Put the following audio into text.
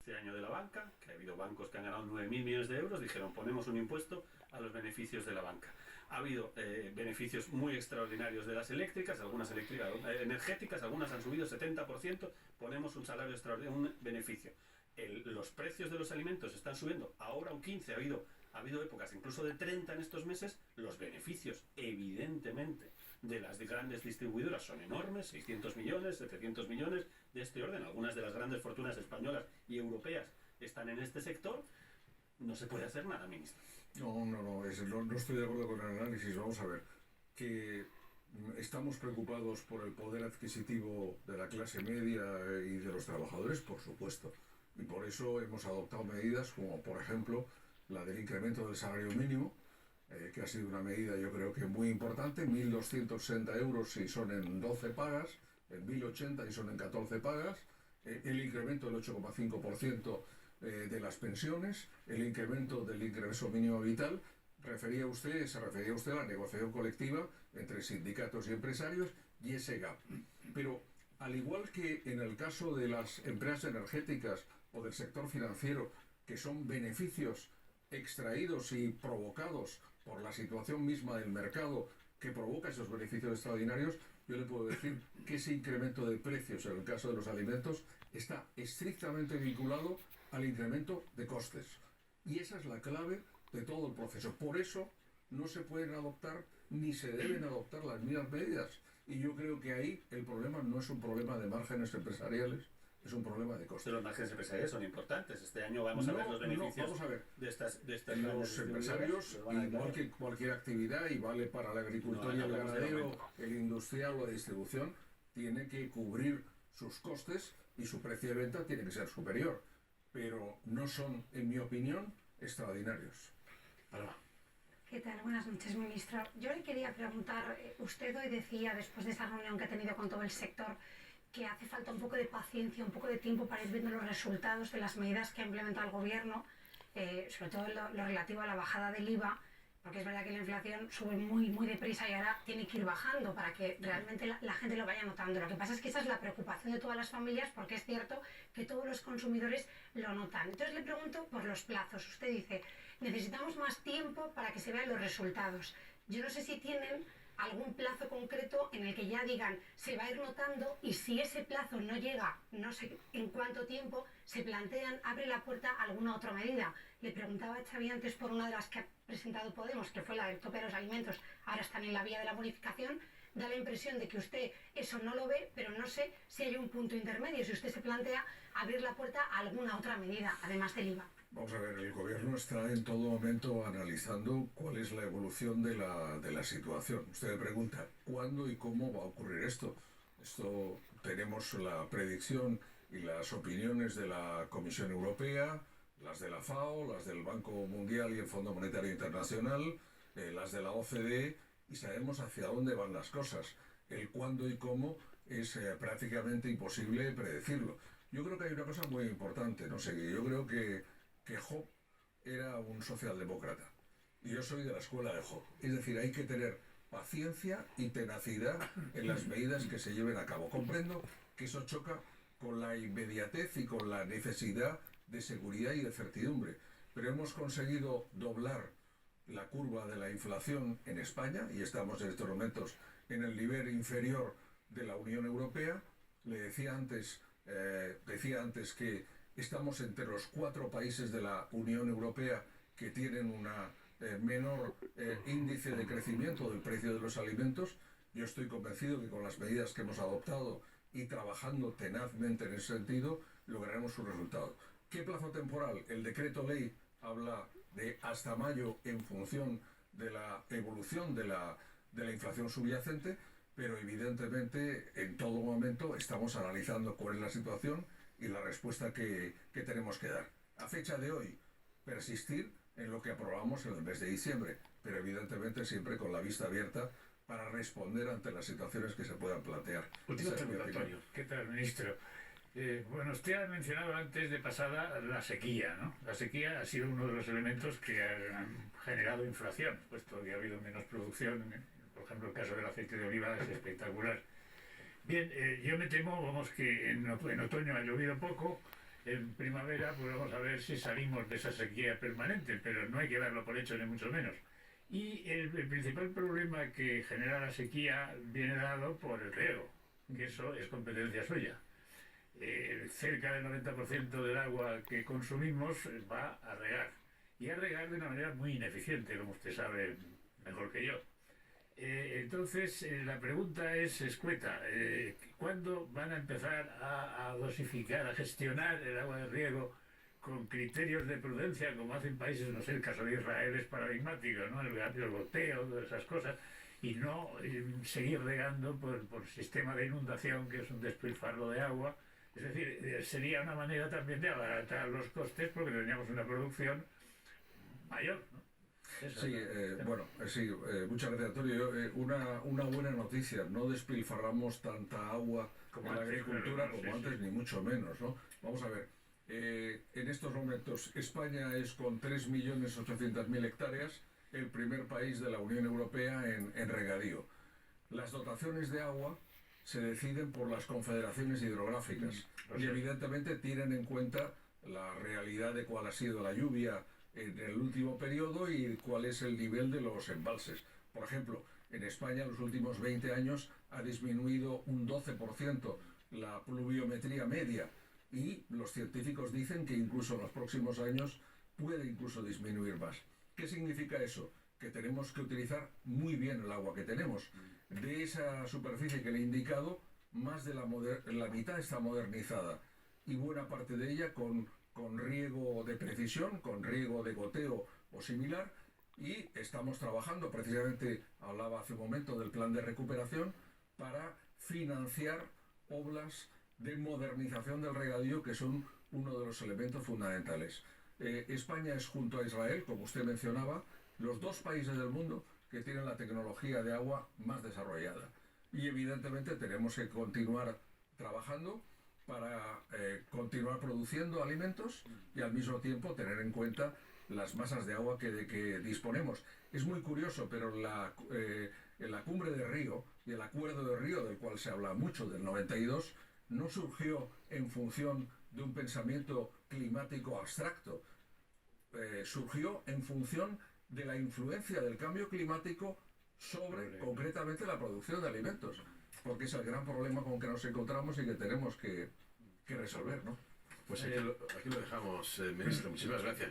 Este año de la banca, que ha habido bancos que han ganado 9.000 millones de euros, dijeron ponemos un impuesto a los beneficios de la banca. Ha habido beneficios muy extraordinarios de las eléctricas, algunas energéticas, algunas han subido 70%, ponemos un salario extraordinario, un beneficio. Los precios de los alimentos están subiendo, ahora un 15%, ha habido épocas incluso de 30 en estos meses, los beneficios evidentemente de las grandes distribuidoras son enormes, 600 millones, 700 millones de este orden, algunas de las grandes fortunas españolas y europeas están en este sector, no se puede hacer nada, ministro. No estoy de acuerdo con el análisis. Vamos a ver, que estamos preocupados por el poder adquisitivo de la clase media y de los trabajadores, por supuesto, y por eso hemos adoptado medidas como, por ejemplo, la del incremento del salario mínimo, que ha sido una medida yo creo que muy importante, 1.260 euros si son en 12 pagas, en 1.080 si son en 14 pagas, el incremento del 8,5% de las pensiones, el incremento del ingreso mínimo vital. Se refería usted a la negociación colectiva entre sindicatos y empresarios y ese gap. Pero al igual que en el caso de las empresas energéticas o del sector financiero, que son beneficios extraídos y provocados por la situación misma del mercado que provoca esos beneficios extraordinarios, yo le puedo decir que ese incremento de precios en el caso de los alimentos está estrictamente vinculado al incremento de costes. Y esa es la clave de todo el proceso. Por eso no se pueden adoptar ni se deben adoptar las mismas medidas. Y yo creo que ahí el problema no es un problema de márgenes empresariales, es un problema de costes. Pero los márgenes empresariales son importantes. Este año vamos a ver los beneficios vamos a ver. de estas Los empresarios, igual que cualquier actividad, y vale para el agricultor y el ganadero, el industrial o la distribución, tiene que cubrir sus costes y su precio de venta tiene que ser superior. Pero no son, en mi opinión, extraordinarios. Paloma. ¿Qué tal? Buenas noches, ministro. Yo le quería preguntar, usted hoy decía, después de esa reunión que ha tenido con todo el sector, que hace falta un poco de paciencia, un poco de tiempo para ir viendo los resultados de las medidas que ha implementado el gobierno, sobre todo lo relativo a la bajada del IVA, porque es verdad que la inflación sube muy, muy deprisa y ahora tiene que ir bajando para que realmente la gente lo vaya notando. Lo que pasa es que esa es la preocupación de todas las familias, porque es cierto que todos los consumidores lo notan. Entonces le pregunto por los plazos. Usted dice, necesitamos más tiempo para que se vean los resultados. Yo no sé si tienen algún plazo concreto en el que ya digan se va a ir notando, y si ese plazo no llega, no sé en cuánto tiempo, se plantean, abre la puerta a alguna otra medida. Le preguntaba a Xavi antes por una de las que ha presentado Podemos, que fue la del tope de los alimentos, ahora están en la vía de la bonificación. Da la impresión de que usted eso no lo ve, pero no sé si hay un punto intermedio, si usted se plantea abrir la puerta a alguna otra medida, además del IVA. Vamos a ver, el gobierno está en todo momento analizando cuál es la evolución de la situación. Usted me pregunta, ¿cuándo y cómo va a ocurrir esto? Tenemos la predicción y las opiniones de la Comisión Europea, las de la FAO, las del Banco Mundial y el Fondo Monetario Internacional, las de la OCDE, y sabemos hacia dónde van las cosas. El cuándo y cómo es prácticamente imposible predecirlo. Yo creo que hay una cosa muy importante, no sé, yo creo que Job era un socialdemócrata y yo soy de la escuela de Job. Es decir, hay que tener paciencia y tenacidad en las medidas que se lleven a cabo. Comprendo que eso choca con la inmediatez y con la necesidad de seguridad y de certidumbre, pero hemos conseguido doblar la curva de la inflación en España y estamos en estos momentos en el nivel inferior de la Unión Europea. Le decía antes que estamos entre los 4 países de la Unión Europea que tienen una menor índice de crecimiento del precio de los alimentos. Yo estoy convencido que con las medidas que hemos adoptado y trabajando tenazmente en ese sentido, lograremos un resultado. ¿Qué plazo temporal? El decreto ley habla de hasta mayo en función de la evolución de la inflación subyacente, pero evidentemente en todo momento estamos analizando cuál es la situación y la respuesta que tenemos que dar. A fecha de hoy, persistir en lo que aprobamos en el mes de diciembre, pero evidentemente siempre con la vista abierta para responder ante las situaciones que se puedan plantear. Antonio. ¿Qué tal, ministro? Bueno, usted ha mencionado antes de pasada la sequía, ¿no? La sequía ha sido uno de los elementos que han generado inflación, puesto que ha habido menos producción. Por ejemplo, el caso del aceite de oliva es espectacular. Bien, yo me temo, vamos, que en otoño ha llovido poco en primavera, pues vamos a ver si salimos de esa sequía permanente, pero no hay que darlo por hecho ni mucho menos. Y el principal problema que genera la sequía viene dado por el riego, que eso es competencia suya. Cerca del 90% del agua que consumimos va a regar, y a regar de una manera muy ineficiente, como usted sabe mejor que yo. Entonces, la pregunta es escueta. ¿Cuándo van a empezar a dosificar, a gestionar el agua de riego con criterios de prudencia, como hacen países, no sé, el caso de Israel es paradigmático, ¿no? El goteo, todas esas cosas, y no seguir regando por sistema de inundación, que es un despilfarro de agua? Es decir, sería una manera también de abaratar los costes, porque tendríamos una producción mayor, ¿no? Sí, muchas gracias, Antonio. Una buena noticia: no despilfarramos tanta agua Como en la antes, agricultura claro, como antes, ni mucho menos, ¿no? Vamos a ver, en estos momentos España es, con 3.800.000 hectáreas, el primer país de la Unión Europea en regadío. Las dotaciones de agua se deciden por las confederaciones hidrográficas y evidentemente tienen en cuenta la realidad de cuál ha sido la lluvia en el último periodo y cuál es el nivel de los embalses. Por ejemplo, en España en los últimos 20 años ha disminuido un 12% la pluviometría media, y los científicos dicen que incluso en los próximos años puede incluso disminuir más. ¿Qué significa eso? Que tenemos que utilizar muy bien el agua que tenemos. De esa superficie que le he indicado, más de la mitad está modernizada, y buena parte de ella con riego de precisión, con riego de goteo o similar, y estamos trabajando, precisamente hablaba hace un momento del plan de recuperación, para financiar obras de modernización del regadío, que son uno de los elementos fundamentales. España es, junto a Israel, como usted mencionaba, los dos países del mundo que tienen la tecnología de agua más desarrollada, y evidentemente tenemos que continuar trabajando para continuar produciendo alimentos y al mismo tiempo tener en cuenta las masas de agua de que disponemos. Es muy curioso, pero en la cumbre de Río y el acuerdo de Río, del cual se habla mucho, del 92, no surgió en función de un pensamiento climático abstracto, surgió en función de la influencia del cambio climático sobre concretamente la producción de alimentos, porque es el gran problema con que nos encontramos y que tenemos que resolver, ¿no? Pues aquí lo dejamos, ministro. Muchísimas gracias.